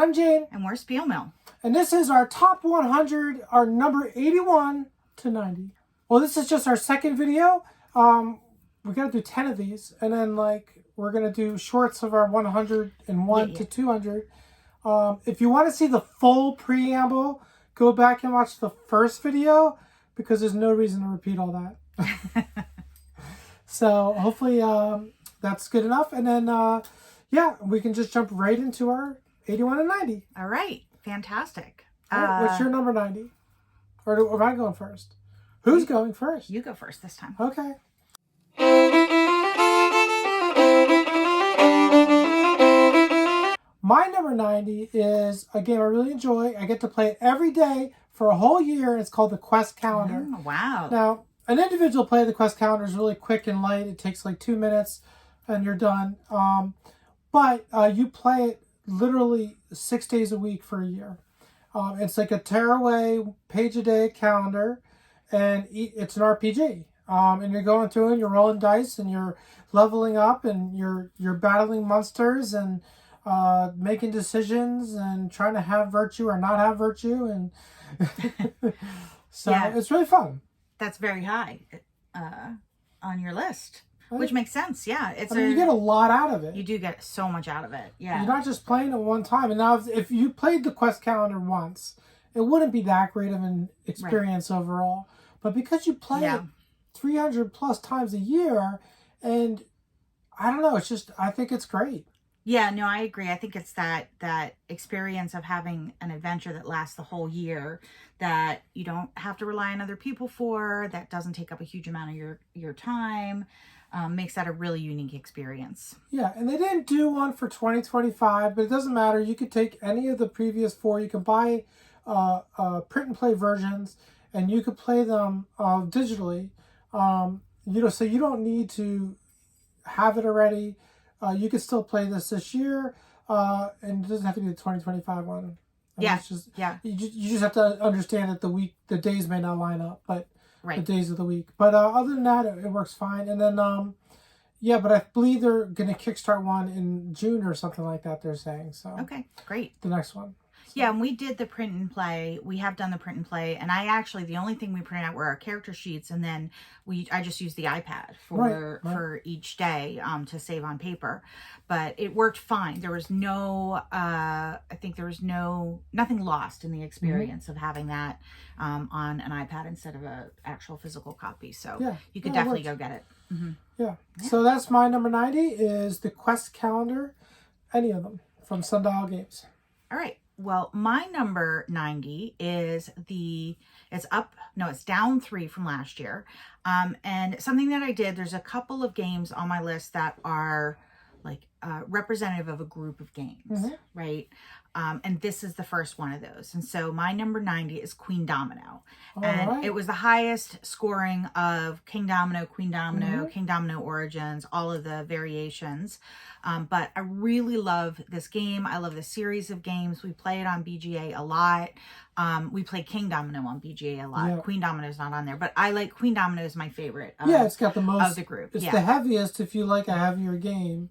I'm Jane. And we're SpielMill. And this is our top 100, our number 81 to 90. Well, this is just our second video. We got to do 10 of these. And then, we're going to do shorts of our 101 to 200. If you want to see the full preamble, go back and watch the first video, because there's no reason to repeat all that. So, hopefully, that's good enough. And then, we can just jump right into our 81 and 90. All right. Fantastic. All right, what's your number 90? Or am I going first? Who's going first? You go first this time. Okay. My number 90 is a game I really enjoy. I get to play it every day for a whole year. It's called the Quest Calendar. Oh, wow. Now, an individual play of the Quest Calendar is really quick and light. It takes 2 minutes and you're done. But you play it literally 6 days a week for a year. It's like a tearaway, page-a-day calendar, and it's an RPG. And you're going through and you're rolling dice and you're leveling up and you're battling monsters and making decisions and trying to have virtue or not have virtue. And so it's really fun. That's very high on your list. Which makes sense, yeah. You get a lot out of it. You do get so much out of it, yeah. You're not just playing it one time. And now, if you played the Quest Calendar once, it wouldn't be that great of an experience overall. But because you play it 300 plus times a year, and I don't know, I think it's great. Yeah, no, I agree. I think it's that experience of having an adventure that lasts the whole year, that you don't have to rely on other people for, that doesn't take up a huge amount of your time. Makes that a really unique experience. Yeah, and they didn't do one for 2025, but it doesn't matter. You could take any of the previous 4. You can buy print and play versions, and you could play them digitally. So you don't need to have it already. You could still play this year, and it doesn't have to be the 2025 one. You just have to understand that the days may not line up, but the days of the week. But other than that, it works fine. And then, but I believe they're going to kickstart one in June or something like that, they're saying. So okay, great. The next one. So. Yeah, and we did the print and play. We have done the print and play. And the only thing we printed out were our character sheets. And then I just used the iPad for each day to save on paper. But it worked fine. There was nothing lost in the experience of having that on an iPad instead of an actual physical copy. So you could definitely go get it. Mm-hmm. Yeah. So that's my number 90 is the Quest Calendar, any of them from Sundial Games. All right. Well, my number 90 is it's down 3 from last year. And something that I did, there's a couple of games on my list that are representative of a group of games, right? And this is the first one of those. And so my number 90 is Queen Domino. It was the highest scoring of King Domino, Queen Domino, King Domino Origins, all of the variations. But I really love this game. I love the series of games. We play it on BGA a lot. We play King Domino on BGA a lot. Yeah. Queen Domino's not on there, but I like Queen Domino is my favorite. It's got the most of the group. It's the heaviest if you like a heavier game.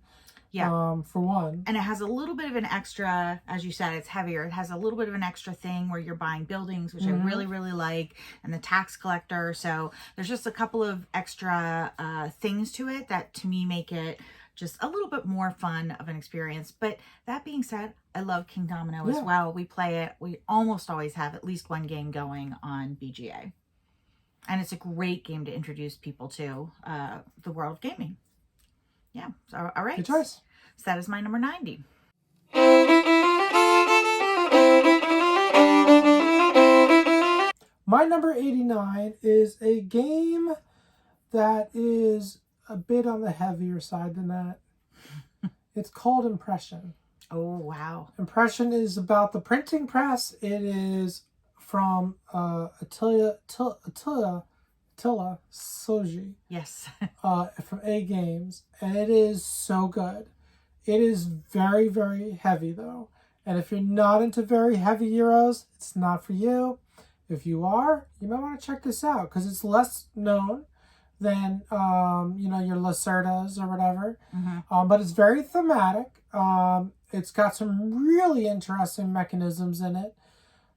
Yeah. For one. And it has a little bit of an extra, as you said, it's heavier. It has a little bit of an extra thing where you're buying buildings, which I really, really like, and the tax collector. So there's just a couple of extra things to it that to me make it just a little bit more fun of an experience. But that being said, I love King Domino as well. We play it. We almost always have at least one game going on BGA. And it's a great game to introduce people to the world of gaming. Yeah. So, all right. Good choice. So that is my number 90. My number 89 is a game that is a bit on the heavier side than that. It's called Impression. Oh, wow. Impression is about the printing press. It is from Attila Soji. Yes. From A Games. And it is so good. It is very, very heavy though. And if you're not into very heavy Euros, it's not for you. If you are, you might want to check this out because it's less known than, your Lacerdas or whatever. But it's very thematic. It's got some really interesting mechanisms in it.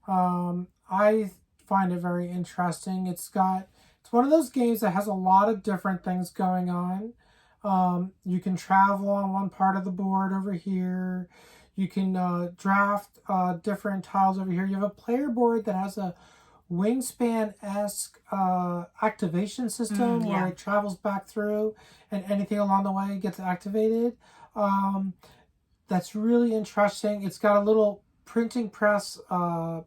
I find it very interesting. It's one of those games that has a lot of different things going on. You can travel on one part of the board over here. You can draft different tiles over here. You have a player board that has a Wingspan-esque activation system where it travels back through and anything along the way gets activated. That's really interesting. It's got a little printing press, what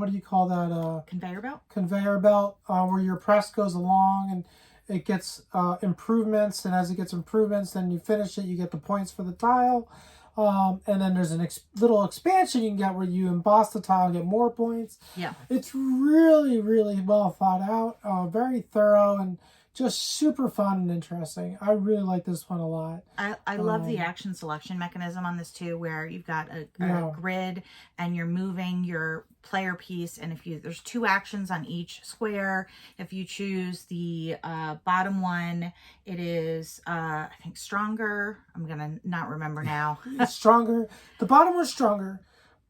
do you call that? Conveyor belt? Conveyor belt, where your press goes along and it gets improvements. And as it gets improvements, then you finish it, you get the points for the tile. And then there's a little expansion you can get where you emboss the tile and get more points. Yeah. It's really, really well thought out, very thorough, and just super fun and interesting. I really like this one a lot. I love the action selection mechanism on this too, where you've got a grid and you're moving your player piece, and there's 2 actions on each square. If you choose the bottom one, it is I think stronger. I'm gonna not remember now. It's stronger. The bottom one's stronger,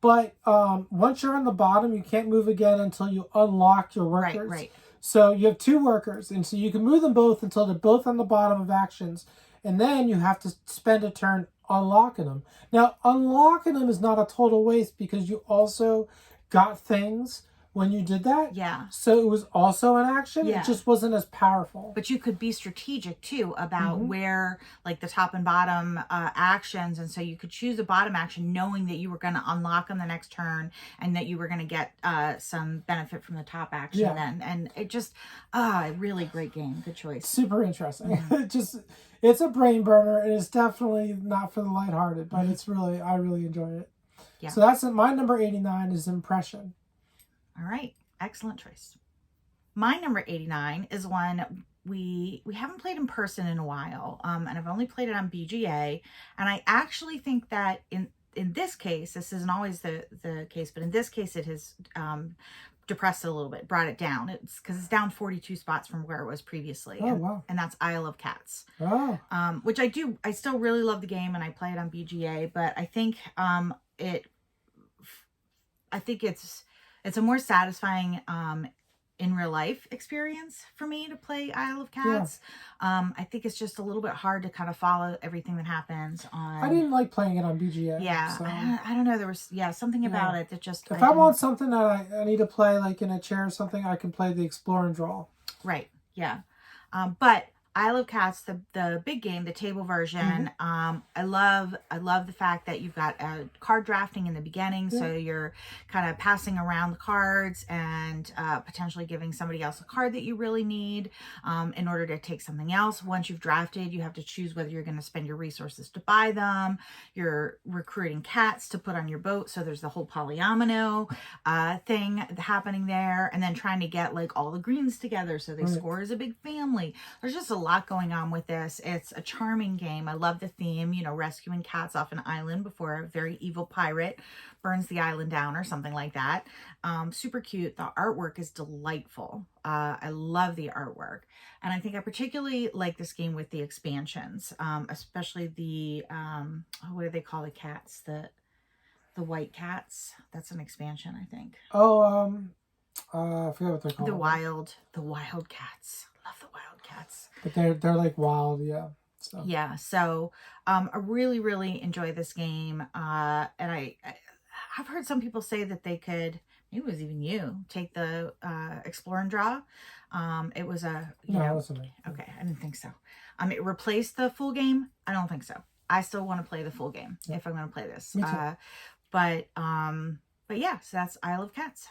but once you're on the bottom, you can't move again until you unlock your workers. Right. So you have 2 workers, and so you can move them both until they're both on the bottom of actions, and then you have to spend a turn unlocking them. Now, unlocking them is not a total waste because you also got things when you did that. Yeah. So it was also an action. Yeah. It just wasn't as powerful. But you could be strategic too about where, like, the top and bottom actions. And so you could choose a bottom action knowing that you were going to unlock on the next turn and that you were going to get some benefit from the top action then. And it just, a really great game. Good choice. Super interesting. It's a brain burner, and it's definitely not for the lighthearted, but I really enjoy it. Yeah. So that's my number 89 is Impression. All right. Excellent choice. My number 89 is one we haven't played in person in a while. And I've only played it on BGA. And I actually think that in this case, this isn't always the case, but in this case, it has depressed it a little bit, brought it down. It's because it's down 42 spots from where it was previously. Oh, wow. And that's Isle of Cats. Oh. Which I still really love the game, and I play it on BGA, but I think it's a more satisfying in real life experience for me to play Isle of Cats. Yeah. I think it's just a little bit hard to kind of follow everything that happens on. I didn't like playing it on BGA. Yeah, so. I don't know. There was something about it that just. If I want something that I need to play like in a chair or something, I can play the Explore and Draw. Right. Yeah. But Isle of Cats, the big game, the table version. I love the fact that you've got card drafting in the beginning, so you're kind of passing around the cards and potentially giving somebody else a card that you really need in order to take something else. Once you've drafted, you have to choose whether you're going to spend your resources to buy them. You're recruiting cats to put on your boat, so there's the whole polyomino thing happening there, and then trying to get like all the greens together so they score as a big family. There's just a lot going on with this. It's a charming game. I love the theme, rescuing cats off an island before a very evil pirate burns the island down or something like that. Super cute. The artwork is delightful. I love the artwork. And I think I particularly like this game with the expansions, especially the, what do they call the cats? The white cats. That's an expansion, I think. Oh, I forget what they're called. The wild cats. Love the wild cats. But they're like wild, yeah. So. Yeah, so I really, really enjoy this game. And I've heard some people say that they could, maybe it was even you, take the Explore and Draw. It was a, no, it wasn't me. Okay, I didn't think so. It replaced the full game? I don't think so. I still want to play the full game if I'm going to play this. Me too. But yeah, so that's Isle of Cats.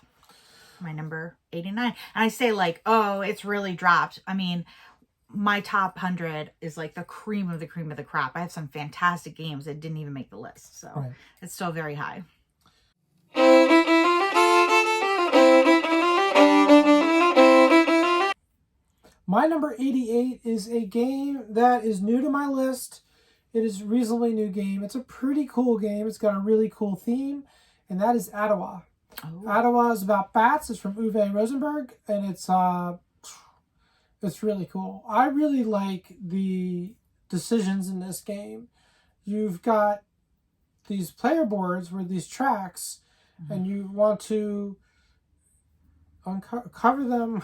My number 89. And I say like, oh, it's really dropped. I mean, my top 100 is like the cream of the crop. I have some fantastic games that didn't even make the list. So it's still very high. My number 88 is a game that is new to my list. It is a reasonably new game. It's a pretty cool game. It's got a really cool theme, and that is Ottawa. Oh. Ottawa is about bats. It's from Uwe Rosenberg, and it's really cool. I really like the decisions in this game. you've got these player boards with these tracks, and you want to cover them,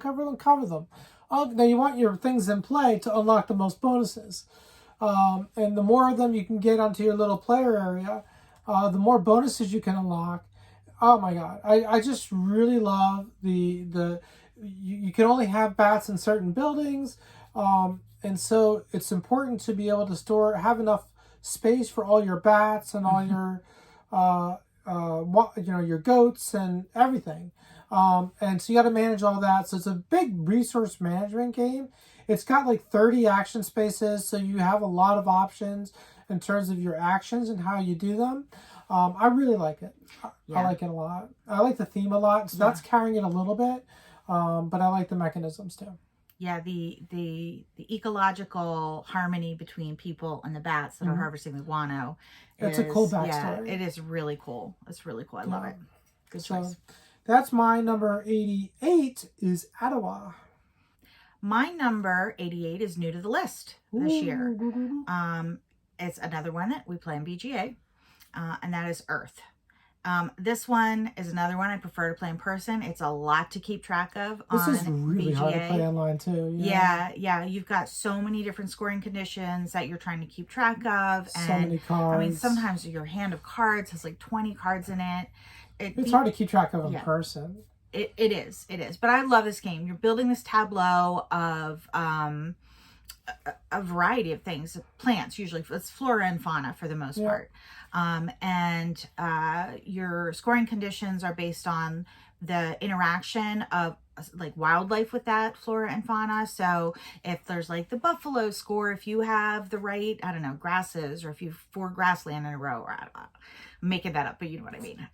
cover them. Now you want your things in play to unlock the most bonuses. And the more of them you can get onto your little player area, the more bonuses you can unlock. Oh my god, I just really love you can only have bats in certain buildings, and so it's important to be able to have enough space for all your bats and all your your goats and everything. And so you got to manage all that. So it's a big resource management game. It's got like 30 action spaces, so you have a lot of options in terms of your actions and how you do them. I really like it. I like it a lot. I like the theme a lot, so that's carrying it a little bit. But I like the mechanisms too. Yeah, the ecological harmony between people and the bats that are harvesting the guano. It's a cool backstory. Yeah, it is really cool. It's really cool. I love it. Good choice. So, that's my number 88 is Ottawa. My number 88 is new to the list this year. It's another one that we play in BGA, and that is Earth. This one is another one I prefer to play in person. It's a lot to keep track of on BGA. This is really hard to play online too. Yeah. You've got so many different scoring conditions that you're trying to keep track of. And so many cards. I mean, sometimes your hand of cards has like 20 cards in it. It's hard to keep track of in person. It is. But I love this game. You're building this tableau of a variety of things, plants usually. It's flora and fauna for the most part. And your scoring conditions are based on the interaction of like wildlife with that flora and fauna. So if there's like the buffalo score, if you have the right, I don't know, grasses, or if you have 4 grassland in a row, or I don't know, I'm making that up, but you know what I mean.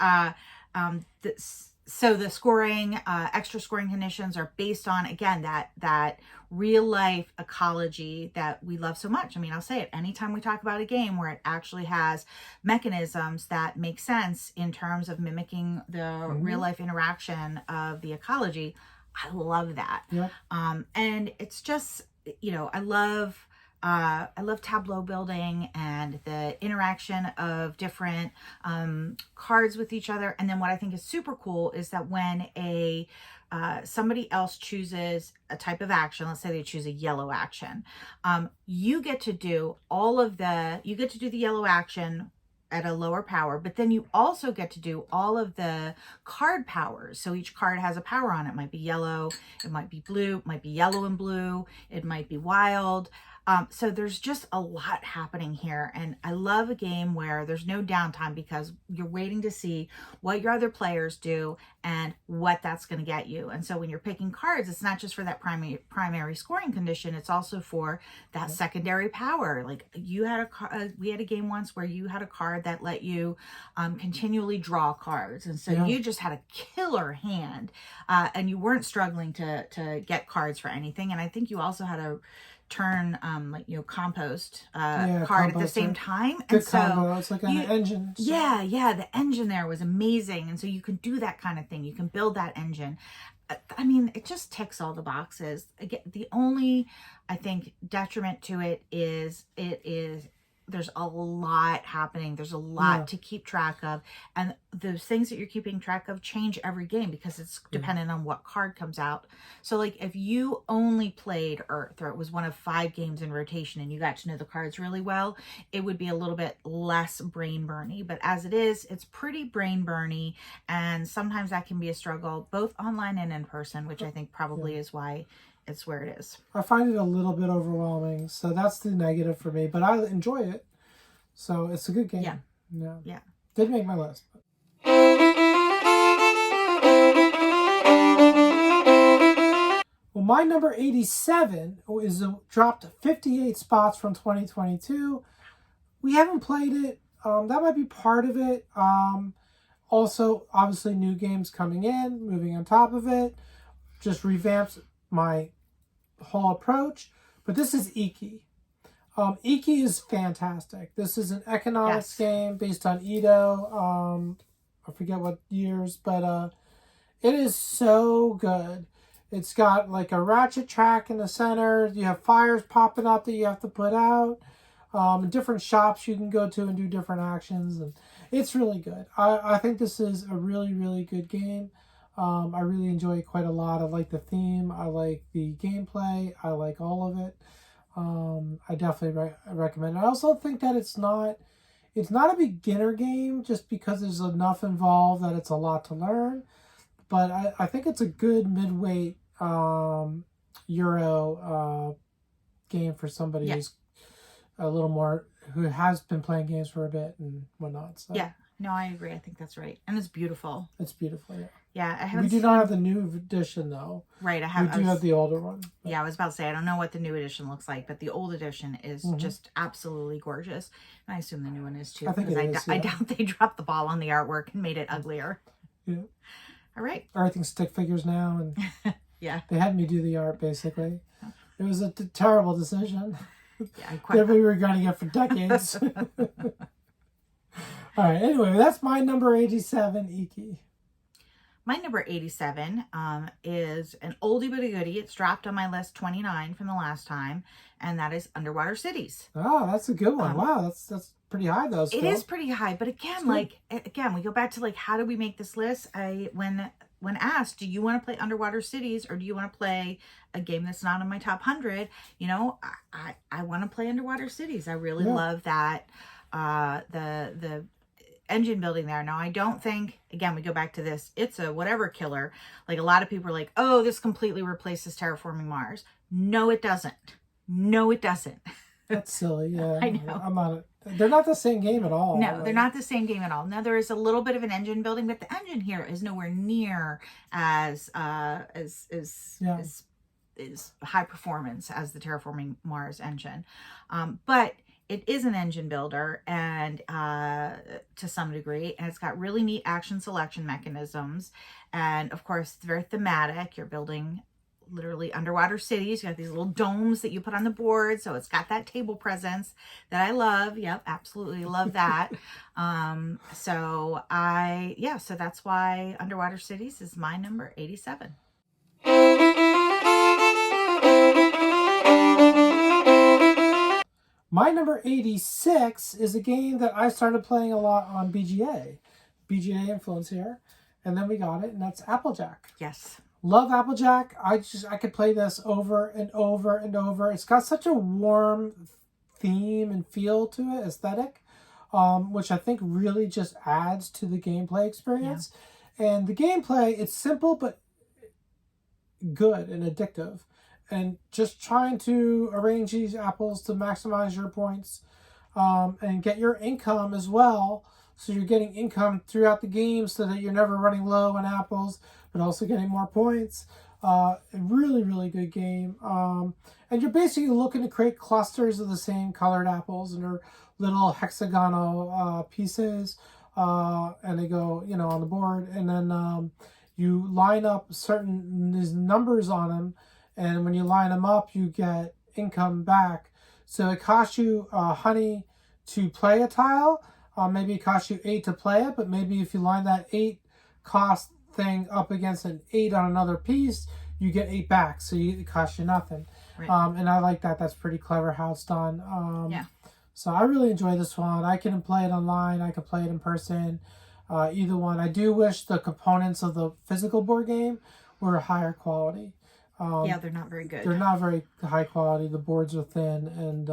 So the scoring, extra scoring conditions are based on, again, that real life ecology that we love so much. I mean, I'll say it, anytime we talk about a game where it actually has mechanisms that make sense in terms of mimicking the real life interaction of the ecology, I love that. Yep. And it's just, I love tableau building and the interaction of different cards with each other. And then what I think is super cool is that when somebody else chooses a type of action, let's say they choose a yellow action, you get to do the yellow action at a lower power, but then you also get to do all of the card powers. So each card has a power on it. It might be yellow, it might be blue, it might be yellow and blue, it might be wild. So there's just a lot happening here. And I love a game where there's no downtime because you're waiting to see what your other players do and what that's going to get you. And so when you're picking cards, it's not just for that primary scoring condition. It's also for that secondary power. Like we had a game once where you had a card that let you continually draw cards. And so you just had a killer hand and you weren't struggling to get cards for anything. And I think you also had a turn compost card at the same time. Good combo. It's like an engine. So. Yeah, the engine there was amazing. And so you can do that kind of thing. You can build that engine. I mean, it just ticks all the boxes. Again, the only, I think, detriment to it is there's a lot happening. There's a lot to keep track of. And those things that you're keeping track of change every game because it's dependent on what card comes out. So like if you only played Earth, or it was one of 5 games in rotation and you got to know the cards really well, it would be a little bit less brain burny. But as it is, it's pretty brain burny. And sometimes that can be a struggle, both online and in person, which I think probably is why it's where it is. I find it a little bit overwhelming, so that's the negative for me, but I enjoy it. So it's a good game. Yeah. Did make my list. Well, my number 87 is dropped 58 spots from 2022. We haven't played it. That might be part of it. Also, obviously, new games coming in, moving on top of it. Just revamps my whole approach. But this is Iki. Iki is fantastic. This is an economics game based on Edo. I forget what years, but it is so good. It's got like a ratchet track in the center. You have fires popping up that you have to put out. different shops you can go to and do different actions, and it's really good. I think this is a really, really good game. I really enjoy it quite a lot. I like the theme. I like the gameplay. I like all of it. I definitely recommend it. I also think that it's not a beginner game just because there's enough involved that it's a lot to learn. But I think it's a good midweight Euro game for somebody who's a little more, who has been playing games for a bit and whatnot. So. Yeah, no, I agree. I think that's right. And it's beautiful. It's beautiful, yeah. Yeah, I haven't. We do not have the new edition though. Right, We do have the older one. But. Yeah, I was about to say I don't know what the new edition looks like, but the old edition is just absolutely gorgeous, and I assume the new one is too. I think it is. I doubt they dropped the ball on the artwork and made it uglier. Yeah. All right. Everything's stick figures now, and yeah, they had me do the art basically. It was a terrible decision. Yeah, that we were going to get for decades. All right. Anyway, that's my number 87, Iki. My number 87 is an oldie but a goodie. It's dropped on my list 29 from the last time, and that is Underwater Cities. Oh, that's a good one. Wow, that's pretty high though. Still. It is pretty high, but again, we go back to how do we make this list? When asked, do you want to play Underwater Cities or do you want to play a game that's not in my top 100? You know, I want to play Underwater Cities. I really love that the engine building there. Now, I don't think, again, we go back to this, it's a whatever killer. Like a lot of people are like, oh, this completely replaces Terraforming Mars. No, it doesn't. No, it doesn't. That's silly. Yeah. I know. I'm not. They're not the same game at all. No, they're not the same game at all. Now there is a little bit of an engine building, but the engine here is nowhere near as high performance as the Terraforming Mars engine. But it is an engine builder, and to some degree, and it's got really neat action selection mechanisms, and of course it's very thematic. You're building literally underwater cities. You got these little domes that you put on the board, so it's got that table presence that I love. Yep, absolutely love that. So that's why Underwater Cities is my number 87. My number 86 is a game that I started playing a lot on BGA influence here, and then we got it, and that's Applejack. Yes. Love Applejack. I could play this over and over and over. It's got such a warm theme and feel to it, aesthetic, which I think really just adds to the gameplay experience. Yeah. And the gameplay, it's simple but good and addictive. And just trying to arrange these apples to maximize your points and get your income as well. So you're getting income throughout the game so that you're never running low on apples, but also getting more points. Really, really good game. And you're basically looking to create clusters of the same colored apples, and they're little hexagonal pieces, and they go, on the board. And then you line up these numbers on them, and when you line them up, you get income back. So it costs you honey to play a tile. Maybe it costs you 8 to play it, but maybe if you line that 8 cost thing up against an 8 on another piece, you get 8 back. So it costs you nothing. Right. And I like that. That's pretty clever how it's done. So I really enjoy this one. I can play it online. I can play it in person. Either one. I do wish the components of the physical board game were higher quality. They're not very good. They're not very high quality. The boards are thin, and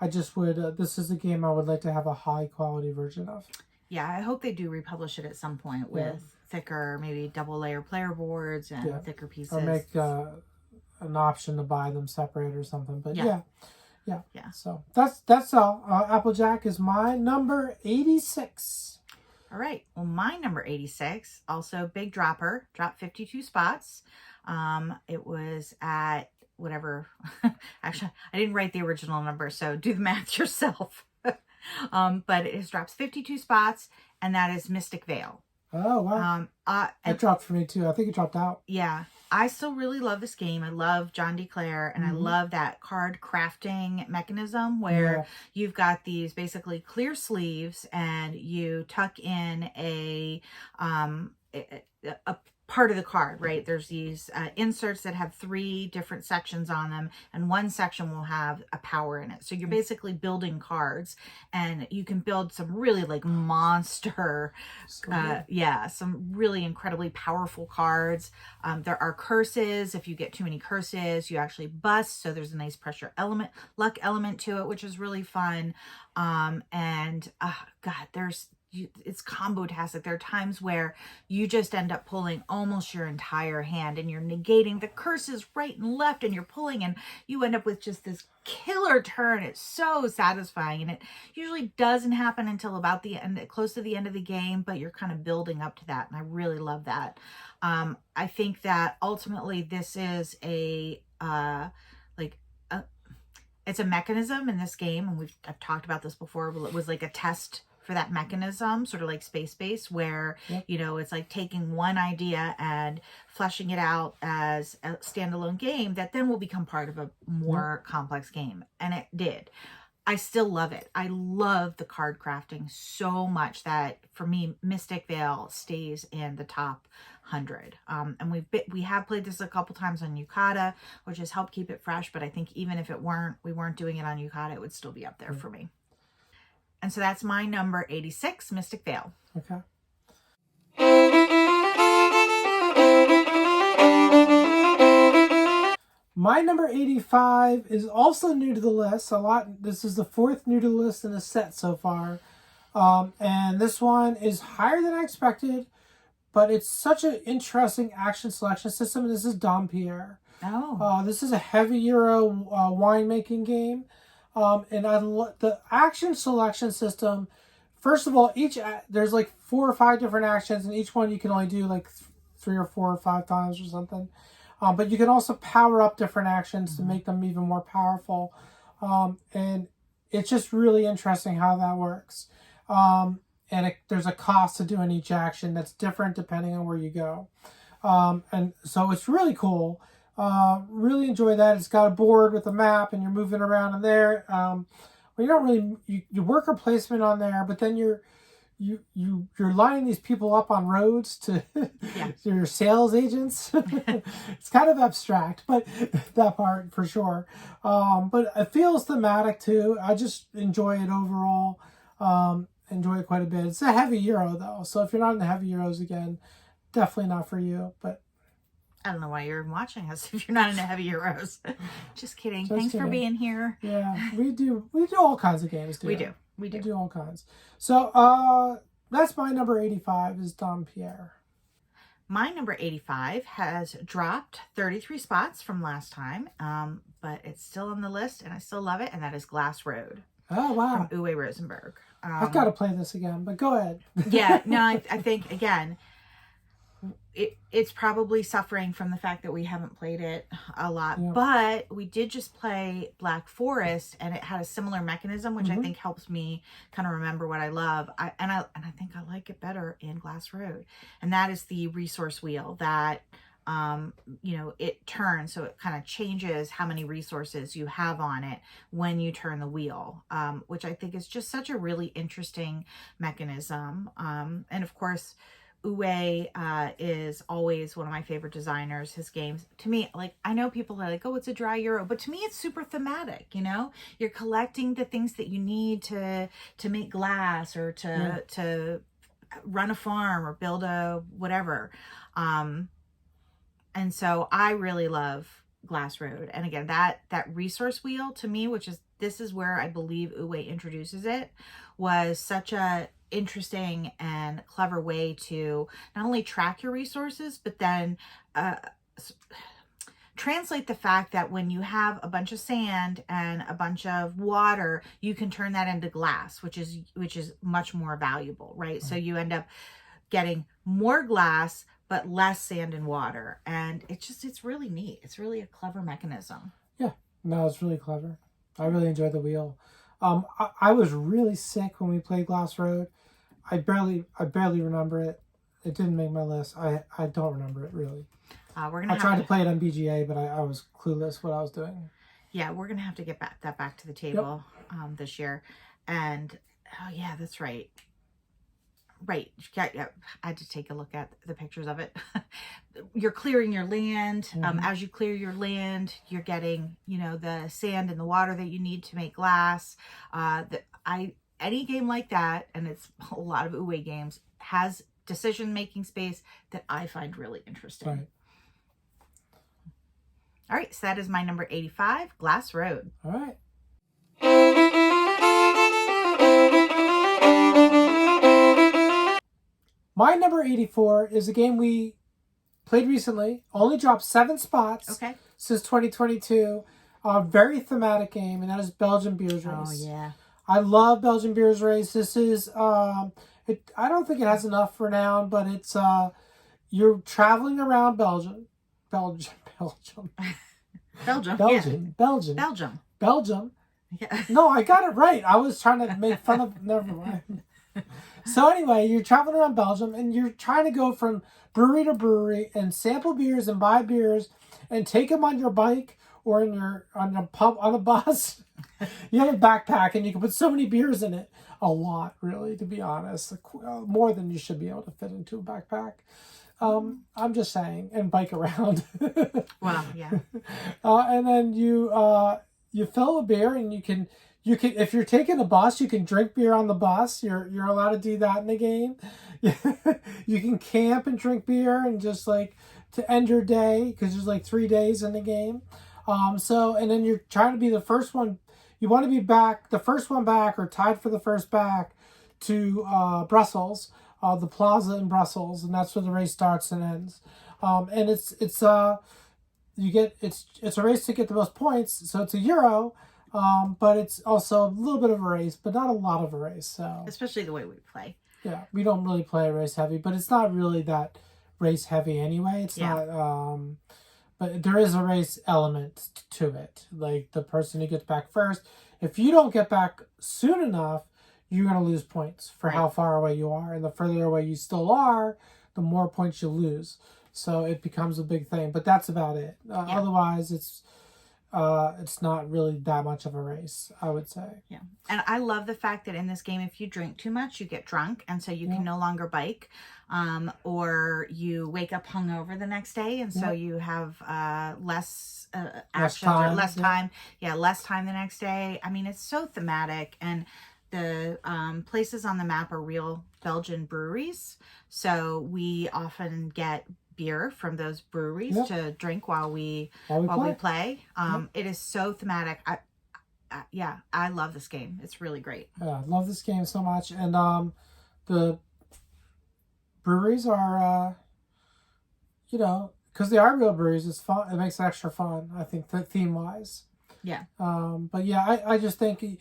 I just would. This is a game I would like to have a high quality version of. Yeah, I hope they do republish it at some point with thicker, maybe double layer player boards and thicker pieces. Or make an option to buy them separate or something. But yeah. So that's all. Applejack is my number 86. All right. Well, my number 86, also big dropper, dropped 52 spots. It was at whatever. Actually, I didn't write the original number, so do the math yourself. But it has dropped 52 spots, and that is Mystic Vale. Oh, wow. It dropped for me, too. I think it dropped out. Yeah. I still really love this game. I love John DeClaire, and I love that card crafting mechanism where you've got these basically clear sleeves, and you tuck in a part of the card, right? There's these inserts that have 3 different sections on them, and one section will have a power in it. So you're basically building cards, and you can build some really like monster, some really incredibly powerful cards. There are curses. If you get too many curses, you actually bust. So there's a nice pressure element, luck element to it, which is really fun. God, it's combo-tastic. There are times where you just end up pulling almost your entire hand, and you're negating the curses right and left, and you're pulling, and you end up with just this killer turn. It's so satisfying, and it usually doesn't happen until about the end, close to the end of the game, but you're kind of building up to that, and I really love that. I think that ultimately this is it's a mechanism in this game, and I've talked about this before, but it was like a test for that mechanism, sort of like Space Base, where, it's like taking one idea and fleshing it out as a standalone game that then will become part of a more complex game. And it did. I still love it. I love the card crafting so much that for me, Mystic Vale stays in the top 100. And we have played this a couple times on Yucata, which has helped keep it fresh. But I think even if we weren't doing it on Yucata, it would still be up there for me. And so that's my number 86, Mystic Vale. Okay. My number 85 is also new to the list. This is the 4th new to the list in the set so far. And this one is higher than I expected, but it's such an interesting action selection system. And this is Dampierre. Oh. This is a heavy Euro winemaking game. And the action selection system, first of all, there's like 4 or 5 different actions, and each one you can only do like 3 or 4 or 5 times or something. But you can also power up different actions to make them even more powerful. And it's just really interesting how that works. There's a cost to doing each action that's different depending on where you go. And so it's really cool. Really enjoy that. It's got a board with a map, and you're moving around in there. You don't really you worker placement on there, but then you're lining these people up on roads to your sales agents. It's kind of abstract, but that part for sure. But it feels thematic too. I just enjoy it overall. Enjoy it quite a bit. It's a heavy Euro though, so if you're not into heavy Euros, again, definitely not for you. But I don't know why you're watching us if you're not into heavy Euros. Just kidding. Thanks for being here. Yeah, we do all kinds of games. We do all kinds. So that's my number 85 is Dampierre. My number 85 has dropped 33 spots from last time, but it's still on the list, and I still love it, and that is Glass Road. Oh, wow. From Uwe Rosenberg. I've got to play this again, but go ahead. Yeah, no, I think, again, it's probably suffering from the fact that we haven't played it a lot, but we did just play Black Forest, and it had a similar mechanism, which I think helps me kind of remember what I love. I think I like it better in Glass Road, and that is the resource wheel that it turns, so it kind of changes how many resources you have on it when you turn the wheel, which I think is just such a really interesting mechanism. And of course, Uwe is always one of my favorite designers. His games, to me, like, I know people are like, oh, it's a dry Euro, but to me it's super thematic. You're collecting the things that you need to make glass, or to run a farm, or build a whatever. And so I really love Glass Road. And again, that resource wheel to me, this is where I believe Uwe introduces it, was such a interesting and clever way to not only track your resources, but then translate the fact that when you have a bunch of sand and a bunch of water, you can turn that into glass, which is much more valuable, right? So you end up getting more glass, but less sand and water. And it's really neat. It's really a clever mechanism. Yeah, no, it's really clever. I really enjoyed the wheel. I was really sick when we played Glass Road. I barely remember it. It didn't make my list. I don't remember it really. I tried to play it on BGA, but I was clueless what I was doing. Yeah, we're gonna have to get back to the table this year. And oh yeah, that's right. Right. Yeah, I had to take a look at the pictures of it. You're clearing your land. As you clear your land, you're getting, the sand and the water that you need to make glass. Any game like that, and it's a lot of Uwe games, has decision-making space that I find really interesting. Right. All right, so that is my number 85, Glass Road. All right. My number 84 is a game we played recently. Only dropped 7 spots since 2022. A very thematic game, and that is Belgian Beers Race. Oh, yeah. I love Belgian Beers Race. This is, I don't think it has enough renown, but it's, you're traveling around Belgium. Yeah. No, I got it right. I was trying to make fun of, never mind. So anyway, you're traveling around Belgium and you're trying to go from brewery to brewery and sample beers and buy beers and take them on your bike or on a bus. You have a backpack and you can put so many beers in it. A lot, really, to be honest. More than you should be able to fit into a backpack. I'm just saying, and bike around. Wow, yeah. And then you fill a beer and you can if you're taking a bus, you can drink beer on the bus. You're allowed to do that in the game. You can camp and drink beer and just like to end your day because there's like 3 days in the game. And then you're trying to be the first one. You want to be the first one back or tied for the first back to Brussels, the plaza in Brussels, and that's where the race starts and ends. And it's a race to get the most points, so it's a Euro. But it's also a little bit of a race, but not a lot of a race. So especially the way we play. Yeah, we don't really play race heavy, but it's not really that race heavy anyway. It's not. But there is a race element to it. Like the person who gets back first, if you don't get back soon enough, you're gonna lose points for how far away you are, and the further away you still are, the more points you lose. So it becomes a big thing. But that's about it. Otherwise, it's not really that much of a race, I would say. Yeah. And I love the fact that in this game, if you drink too much, you get drunk. And so you can no longer bike. Or you wake up hungover the next day. And so you have less action or less time. Yeah, less time the next day. I mean, it's so thematic. And the places on the map are real Belgian breweries. So we often get beer from those breweries to drink while we play. It is so thematic. I love this game. It's really great. Yeah, I love this game so much. And the breweries are because they are real breweries, it's fun. It makes it extra fun, I think, theme wise. Yeah. But yeah, I just think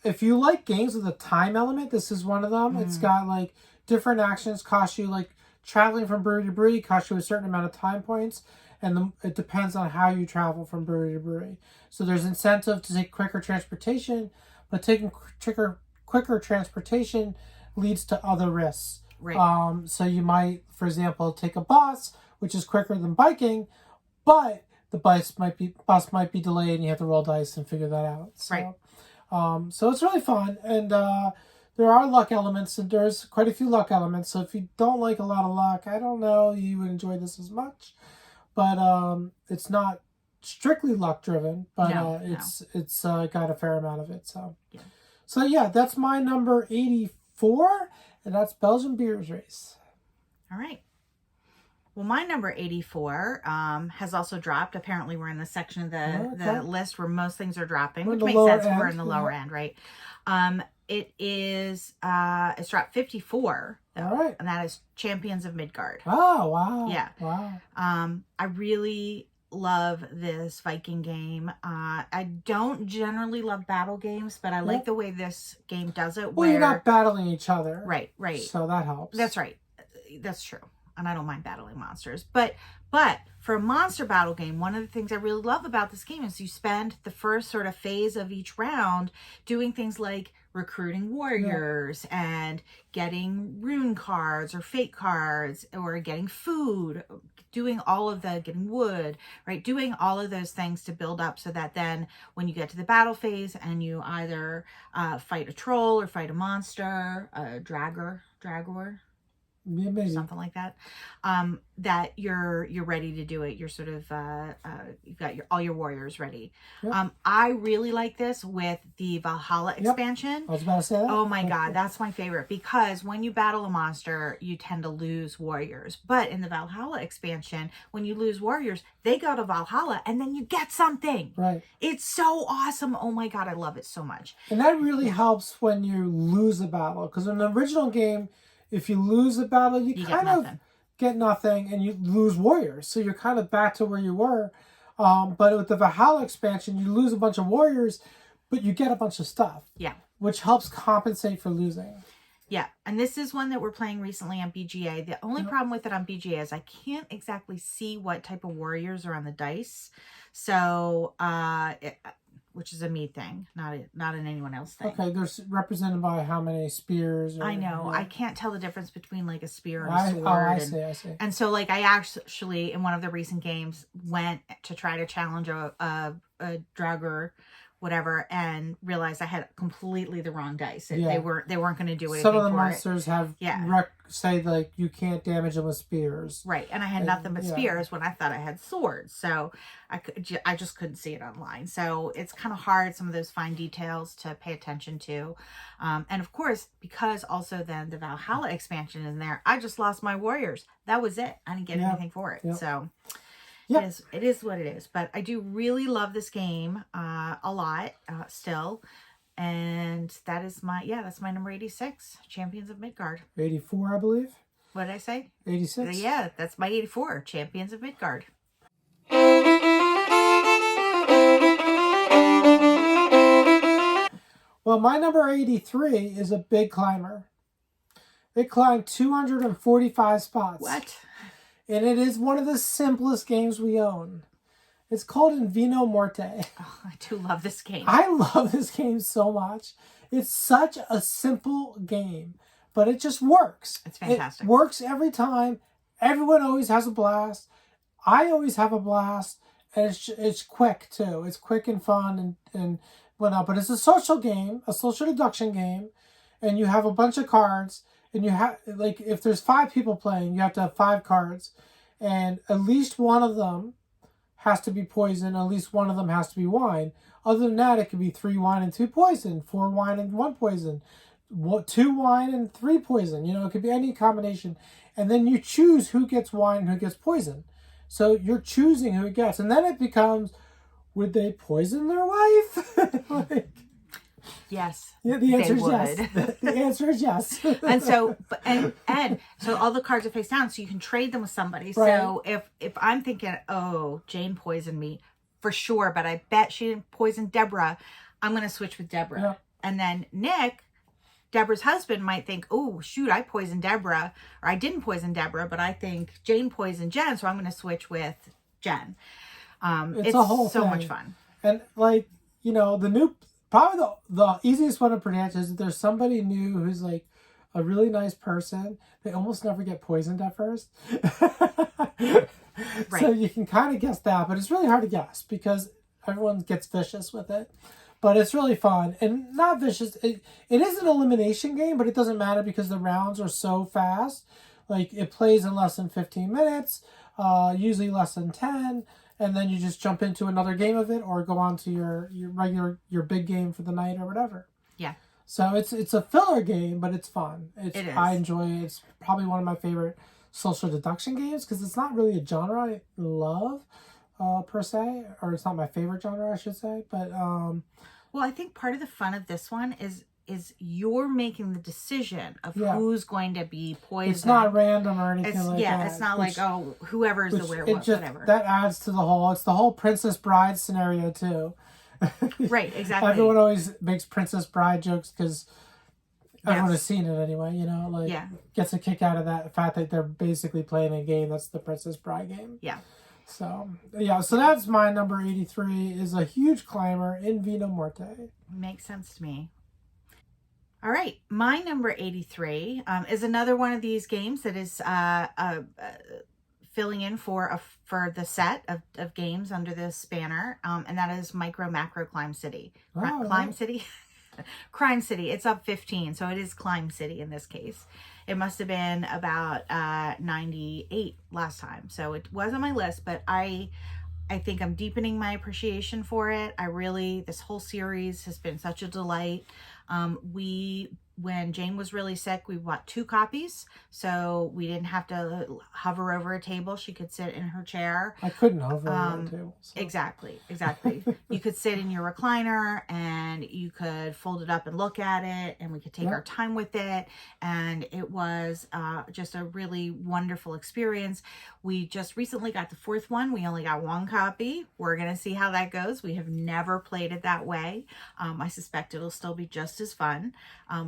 if you like games with a time element, this is one of them. It's got like different actions, cost you like traveling from brewery to brewery costs you a certain amount of time points, and it depends on how you travel from brewery to brewery. So there's incentive to take quicker transportation, but taking quicker transportation leads to other risks. Right. So you might, for example, take a bus, which is quicker than biking, but the bus might be delayed, and you have to roll dice and figure that out. So, right. So it's really fun, and there are luck elements, and there's quite a few luck elements. So if you don't like a lot of luck, I don't know you would enjoy this as much. But it's not strictly luck driven, but it's got a fair amount of it. So yeah, that's my number 84, and that's Belgian Beers Race. All right. Well, my number 84 has also dropped. Apparently, we're in the section of the list where most things are dropping, which makes sense. We're in the lower end, right? It is, it's dropped 54, though, all right, and that is Champions of Midgard. Oh, wow. Yeah. Wow. I really love this Viking game. I don't generally love battle games, but I like the way this game does it. Well, you're not battling each other. Right. So that helps. That's right. That's true. And I don't mind battling monsters. But for a monster battle game, one of the things I really love about this game is you spend the first sort of phase of each round doing things like recruiting warriors and getting rune cards or fate cards or getting food, doing all of the getting wood, right? Doing all of those things to build up so that then when you get to the battle phase and you either fight a troll or fight a monster, a dragor, Yeah, maybe. something like that, that you're ready to do it. You're sort of you've got all your warriors ready. Yep. I really like this with the Valhalla expansion. I was about to say that. Oh my god, that's my favorite, because when you battle a monster you tend to lose warriors, but in the Valhalla expansion, when you lose warriors, they go to Valhalla and then you get something. Right. It's so awesome. Oh my god, I love it so much. And that really helps when you lose a battle, because in the original game, if you lose a battle, you kind of get nothing, and you lose warriors. So you're kind of back to where you were. But with the Valhalla expansion, you lose a bunch of warriors, but you get a bunch of stuff. Yeah. Which helps compensate for losing. Yeah. And this is one that we're playing recently on BGA. The only problem with it on BGA is I can't exactly see what type of warriors are on the dice. So, which is a me thing, not an anyone else thing. Okay, they're represented by how many spears. I know. Yeah. I can't tell the difference between like a spear and a sword. I see. And so like I actually, in one of the recent games, went to try to challenge a dragger, whatever, and realized I had completely the wrong dice. They weren't going to do anything. Some of the monsters have say like you can't damage them with spears. Right, and I had nothing but spears when I thought I had swords, so I just couldn't see it online. So it's kind of hard, some of those fine details to pay attention to, and of course, because also then the Valhalla expansion is in there, I just lost my warriors. That was it. I didn't get anything for it. So. Yep. It is what it is. But I do really love this game a lot still. And that is that's my number 86, Champions of Midgard. 84, I believe. What did I say? 86. Yeah, that's my 84, Champions of Midgard. Well, my number 83 is a big climber. It climbed 245 spots. What? And it is one of the simplest games we own. It's called Invino Morte. Oh, I do love this game. I love this game so much. It's such a simple game, but it just works. It's fantastic. It works every time. Everyone always has a blast. I always have a blast. And it's quick, too. It's quick and fun and whatnot. But it's a social game, a social deduction game. And you have a bunch of cards. And you have, like, if there's 5 people playing, you have to have 5 cards. And at least one of them has to be poison. At least one of them has to be wine. Other than that, it could be 3 wine and 2 poison. 4 wine and 1 poison. 2 wine and 3 poison. You know, it could be any combination. And then you choose who gets wine and who gets poison. So you're choosing who it gets. And then it becomes, would they poison their wife? Yes. Yeah, the answer is yes. The answer is yes. And so, so all the cards are face down, so you can trade them with somebody. Right. So if I'm thinking, oh, Jane poisoned me for sure, but I bet she didn't poison Deborah, I'm going to switch with Deborah. Yeah. And then Nick, Deborah's husband, might think, oh, shoot, I poisoned Deborah, or I didn't poison Deborah, but I think Jane poisoned Jen, so I'm going to switch with Jen. It's a whole so much fun. And like, you know, probably the easiest one to pronounce is if there's somebody new who's like a really nice person, they almost never get poisoned at first. Right. So you can kind of guess that, but it's really hard to guess because everyone gets vicious with it. But it's really fun and not vicious. It is an elimination game, but it doesn't matter because the rounds are so fast. Like it plays in less than 15 minutes, usually less than 10. And then you just jump into another game of it or go on to your big game for the night or whatever. Yeah. So it's a filler game, but it's fun. It is. I enjoy it. It's probably one of my favorite social deduction games because it's not really a genre I love per se, or it's not my favorite genre, I should say. But well, I think part of the fun of this one is you're making the decision of who's going to be poisoned. It's not random or anything like that. Yeah, it's not like, oh, whoever's the werewolf, whatever. That adds to it's the whole Princess Bride scenario too. Right, exactly. Everyone always makes Princess Bride jokes because everyone has seen it anyway, you know, like gets a kick out of that fact that they're basically playing a game that's the Princess Bride game. Yeah. So that's my number 83 is a huge climber in Vino Morte. Makes sense to me. All right, my number 83 is another one of these games that is filling in for the set of games under this banner, and that is Micro Macro Climb City. Climb City? Crime City. It's up 15, so it is Climb City in this case. It must have been about 98 last time, so it was on my list, but I think I'm deepening my appreciation for it. This whole series has been such a delight. When Jane was really sick, we bought 2 copies, so we didn't have to hover over a table. She could sit in her chair. I couldn't hover over a table. So. Exactly. You could sit in your recliner, and you could fold it up and look at it, and we could take our time with it, and it was just a really wonderful experience. We just recently got the 4th one. We only got 1 copy. We're going to see how that goes. We have never played it that way. I suspect it'll still be just as fun,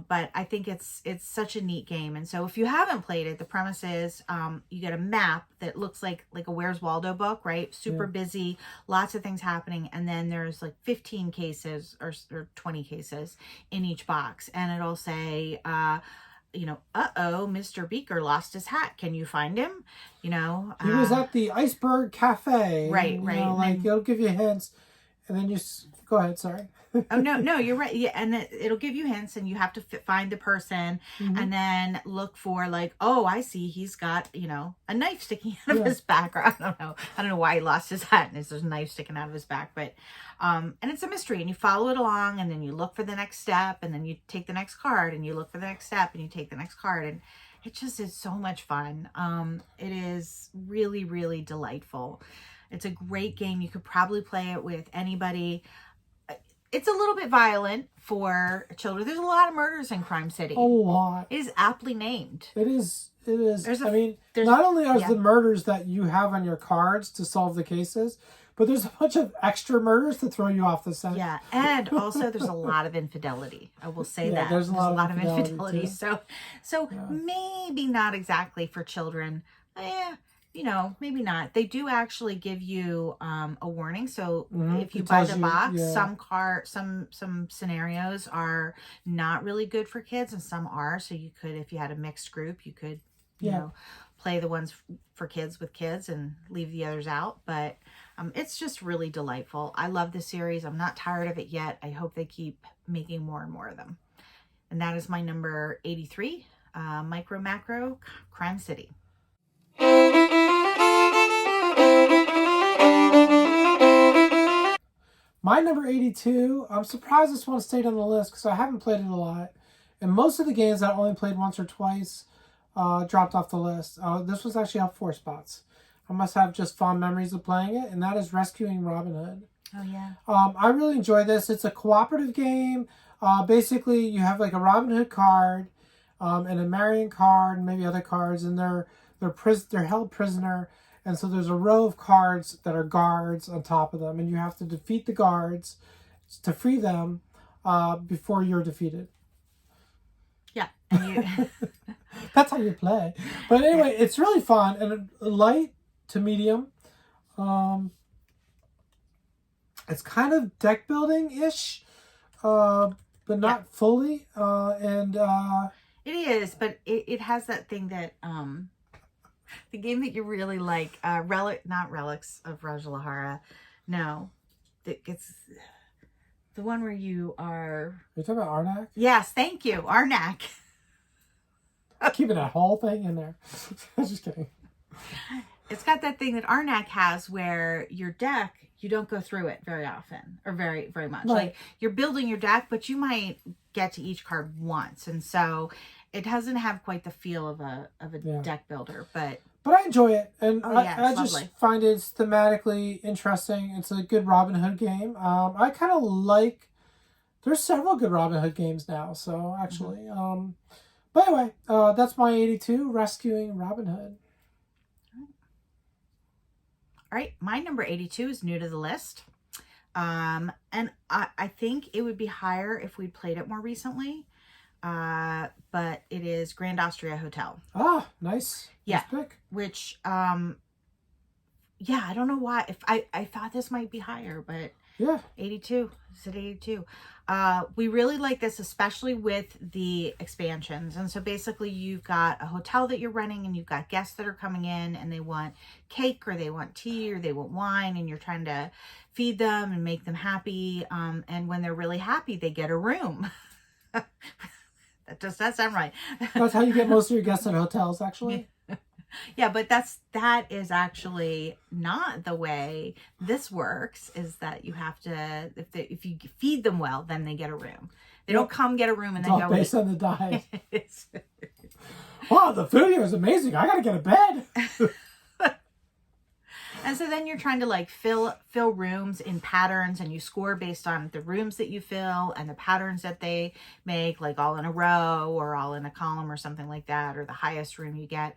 but I think it's such a neat game. And so if you haven't played it, the premise is you get a map that looks like a Where's Waldo book, right? Super busy, lots of things happening, and then there's like 15 cases or 20 cases in each box, and it'll say Mr. Beaker lost his hat. Can you find him? He was at the Iceberg Cafe. Right. It'll give you hints, and then go ahead. Sorry. Oh, no, you're right. Yeah, and it'll give you hints, and you have to find the person, and then look for I see he's got, a knife sticking out of his back, or I don't know why he lost his hat, and there's a knife sticking out of his back, but, and it's a mystery, and you follow it along, and then you look for the next step, and then you take the next card, and you look for the next step, and you take the next card, and it just is so much fun. It is really, really delightful. It's a great game. You could probably play it with anybody. It's a little bit violent for children. There's a lot of murders in Crime City. A lot. It is aptly named. It is. Not only are the murders that you have on your cards to solve the cases, but there's a bunch of extra murders to throw you off the scent. Yeah, and also there's a lot of infidelity. I will say that. There's a lot of infidelity. So maybe not exactly for children. Maybe not. They do actually give you a warning. So if you buy the box, some scenarios are not really good for kids, and some are. So you could, if you had a mixed group, you could, play the ones for kids with kids and leave the others out. But it's just really delightful. I love the series. I'm not tired of it yet. I hope they keep making more and more of them. And that is my number 83, Micro Macro Crime City. My number 82, I'm surprised this one stayed on the list because I haven't played it a lot. And most of the games that I only played once or twice dropped off the list. This was actually up 4 spots. I must have just fond memories of playing it, and that is Rescuing Robin Hood. Oh, yeah. I really enjoy this. It's a cooperative game. Basically, you have like a Robin Hood card and a Marion card and maybe other cards, and they're held prisoner. And so there's a row of cards that are guards on top of them, and you have to defeat the guards to free them before you're defeated. Yeah. That's how you play. But anyway, it's really fun and light to medium. It's kind of deck building-ish, but not fully. It is, but it has that thing that... the game that you really like, not Relics of Rajalahara. No. It's the one where you are... You're talking about Arnak? Yes, thank you. Arnak. Keeping that whole thing in there. Just kidding. It's got that thing that Arnak has where your deck, you don't go through it very often or very, very much. Right. Like you're building your deck, but you might get to each card once. And so it doesn't have quite the feel of a deck builder, but I enjoy it, and I just lovely. find it thematically interesting. It's a good Robin Hood game. I kind of like. There's several good Robin Hood games now, so actually, but anyway, that's my 82, Rescuing Robin Hood. All right, my number 82 is new to the list, and I think it would be higher if we'd played it more recently. But it is Grand Austria Hotel. Ah, nice. Yeah. Nice pick. Which, I don't know why. If I thought this might be higher, but Yeah. 82. Is it 82? We really like this, especially with the expansions. And so basically you've got a hotel that you're renting and you've got guests that are coming in and they want cake or they want tea or they want wine, and you're trying to feed them and make them happy. And when they're really happy, they get a room. That does that sound right? That's how you get most of your guests in hotels, actually. Yeah, but that is actually not the way this works. Is that you have to, if you feed them well, then they get a room. They don't come get a room and It's then all go based on the diet. It's- Wow, the food here is amazing. I gotta get a bed. And so then you're trying to like fill rooms in patterns, and you score based on the rooms that you fill and the patterns that they make, like all in a row or all in a column or something like that, or the highest room you get.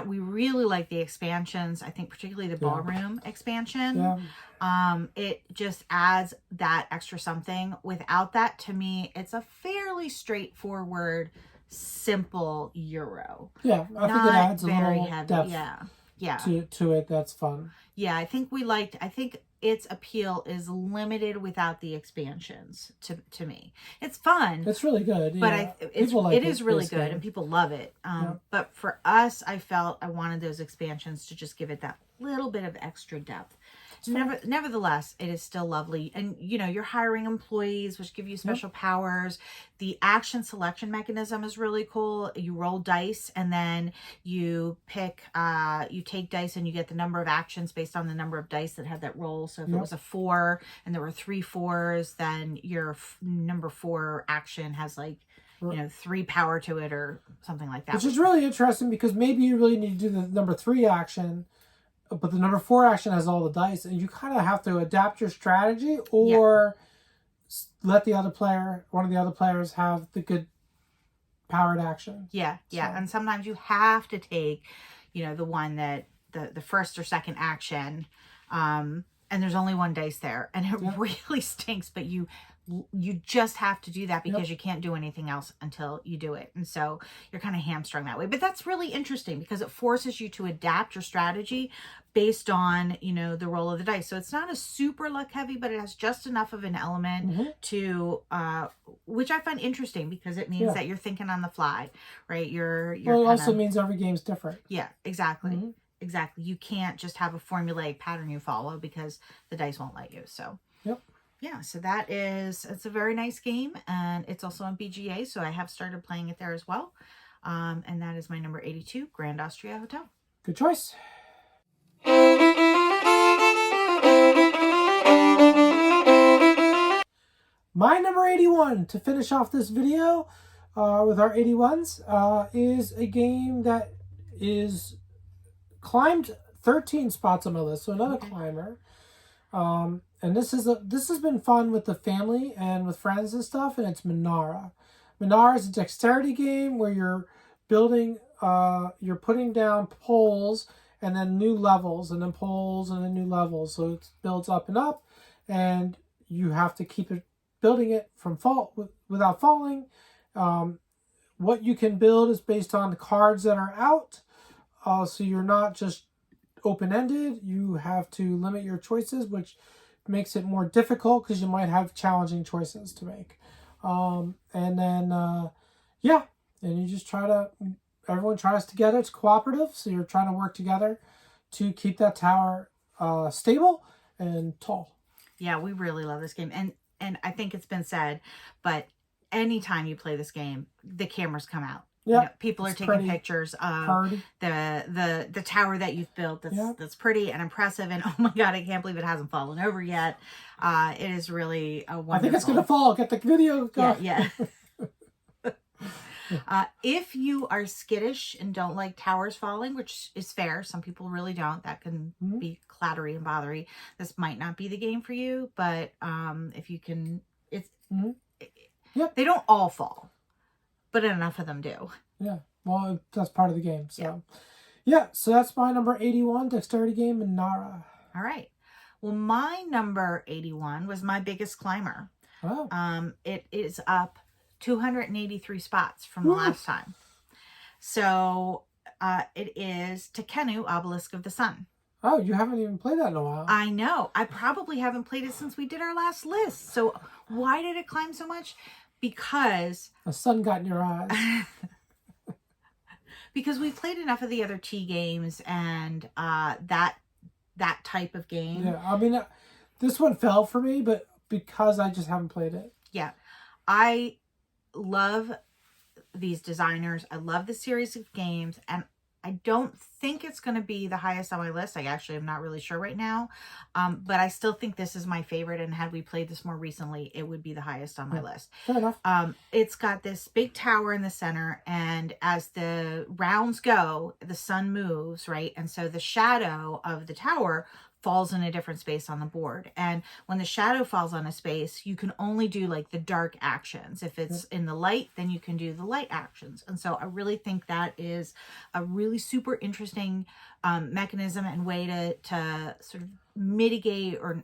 We really like the expansions. I think particularly the ballroom expansion. Yeah. It just adds that extra something. Without that, to me, it's a fairly straightforward, simple Euro. Yeah, I think it adds a little depth. Yeah. To it. That's fun. Yeah, I think its appeal is limited without the expansions to me. It's fun. It's really good. But Yeah. it is really good and people love it. But for us, I felt I wanted those expansions to just give it that little bit of extra depth. Nevertheless, it is still lovely. And, you're hiring employees, which give you special powers. The action selection mechanism is really cool. You roll dice and then you take dice and you get the number of actions based on the number of dice that had that roll. So if it was a 4 and there were 3 4s, then your number 4 action has 3 power to it or something like that. Which is really interesting because maybe you really need to do the number 3 action, but the number 4 action has all the dice, and you kind of have to adapt your strategy or let one of the other players have the good powered action. Yeah. And sometimes you have to take, the one that the first or second action, and there's only 1 dice there, and it really stinks, but you just have to do that because you can't do anything else until you do it. And so you're kind of hamstrung that way. But that's really interesting because it forces you to adapt your strategy based on, the roll of the dice. So it's not a super luck heavy, but it has just enough of an element to, which I find interesting because it means that you're thinking on the fly, right? It also means every game's different. Yeah, exactly. Exactly. You can't just have a formulaic pattern you follow because the dice won't let you. So, yeah, so it's a very nice game, and it's also on BGA, so I have started playing it there as well. And that is my number 82, Grand Austria Hotel. Good choice. My number 81 to finish off this video with our 81s is a game that is climbed 13 spots on my list, so another climber. And this has been fun with the family and with friends and stuff, and it's Minara. Minara is a dexterity game where you're building, you're putting down poles and then new levels, and then poles and then new levels. So it builds up and up, and you have to keep it building it from without falling. What you can build is based on the cards that are out, so you're not just open-ended. You have to limit your choices, which makes it more difficult because you might have challenging choices to make. And then you just everyone tries together. It's cooperative, so you're trying to work together to keep that tower stable and tall. Yeah, we really love this game. And I think it's been said, but anytime you play this game, the cameras come out. Yeah, people are taking pictures of the tower that you've built that's pretty and impressive, and oh my god, I can't believe it hasn't fallen over yet. It is really a wonderful. I think it's gonna fall. Get the video going. Yeah. If you are skittish and don't like towers falling, which is fair, some people really don't. That can be clattery and bothery. This might not be the game for you, but if you can, they don't all fall. But enough of them do. Yeah. Well, that's part of the game. So, so that's my number 81 dexterity game, Minara. All right. Well, my number 81 was my biggest climber. Oh. It is up 283 spots from the last time. So, it is Tekenu, Obelisk of the Sun. Oh, you haven't even played that in a while. I know. I probably haven't played it since we did our last list. So why did it climb so much? Because The sun got in your eyes. because we played enough of the other T games and that type of game. Yeah, I mean, this one fell for me, but because I just haven't played it. Yeah. I love these designers. I love the series of games, and I don't think it's going to be the highest on my list. I actually am not really sure right now, but I still think this is my favorite, and had we played this more recently, it would be the highest on my list. Fair enough. It's got this big tower in the center, and as the rounds go, the sun moves, right? And so the shadow of the tower falls in a different space on the board. And when the shadow falls on a space, you can only do like the dark actions. If it's in the light, then you can do the light actions. And so I really think that is a really super interesting mechanism and way to sort of mitigate or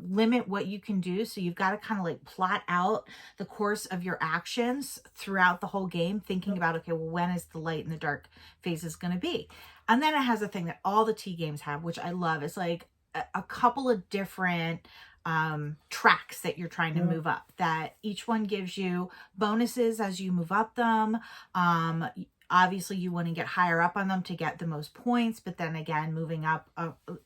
limit what you can do. So you've got to kind of like plot out the course of your actions throughout the whole game, thinking about, okay, well, when is the light and the dark phases going to be? And then it has a thing that all the T games have, which I love. It's like a couple of different tracks that you're trying to move up, that each one gives you bonuses as you move up them. Obviously you want to get higher up on them to get the most points, but then again, moving up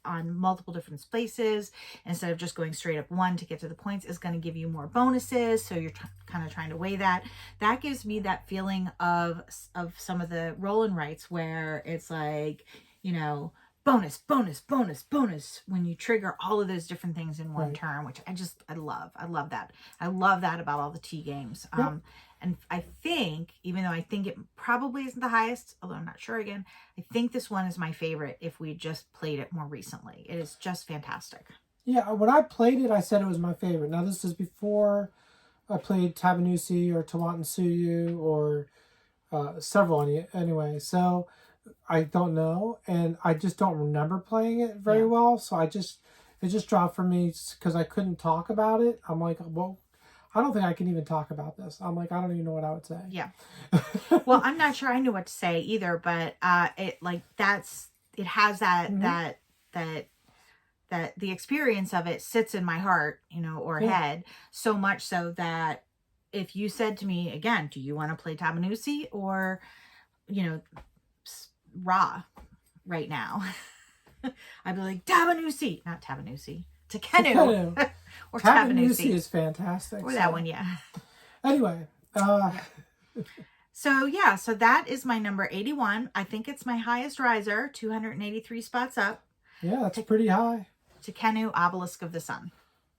on multiple different spaces instead of just going straight up one to get to the points is going to give you more bonuses. So you're kind of trying to weigh that. That gives me that feeling of some of the roll and writes where it's like, you know, bonus, bonus, bonus, bonus when you trigger all of those different things in one turn, which I love. I love that. I love that about all the T games. And I think, even though I think it probably isn't the highest, although I'm not sure again, I think this one is my favorite if we just played it more recently. It is just fantastic. Yeah, when I played it, I said it was my favorite. Now, this is before I played Tabanusi or Tawantinsuyu or several anyway. So I don't know, and I just don't remember playing it very well. So it just dropped for me because I couldn't talk about it. I'm like, well, I don't think I can even talk about this. I'm like, I don't even know what I would say. Yeah. Well, I'm not sure I knew what to say either, but it has that the experience of it sits in my heart, you know, or head, so much so that if you said to me again, do you want to play Tabanusi or, you know, Ra right now, I'd be like, Tabanusi, not Tabanusi, Takenu. Or Tabanusi is fantastic. Or that one, yeah. Anyway. So that is my number 81. I think it's my highest riser, 283 spots up. Yeah, that's pretty high. Takenu, Obelisk of the Sun.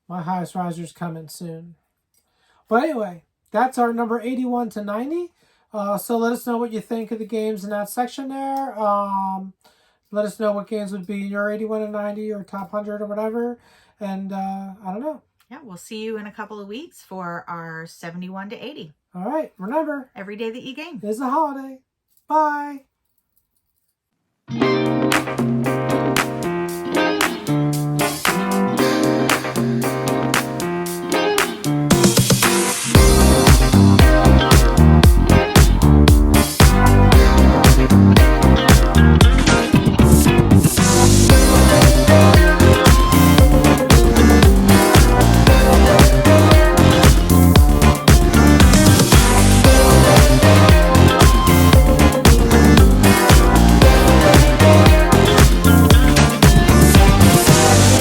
My highest riser's coming soon. But anyway, that's our number 81 to 90. So let us know what you think of the games in that section there. Let us know what games would be your 81 to 90 or top 100 or whatever. And I don't know. Yeah, we'll see you in a couple of weeks for our 71 to 80. All right. Remember, every day that you game is a holiday. Bye.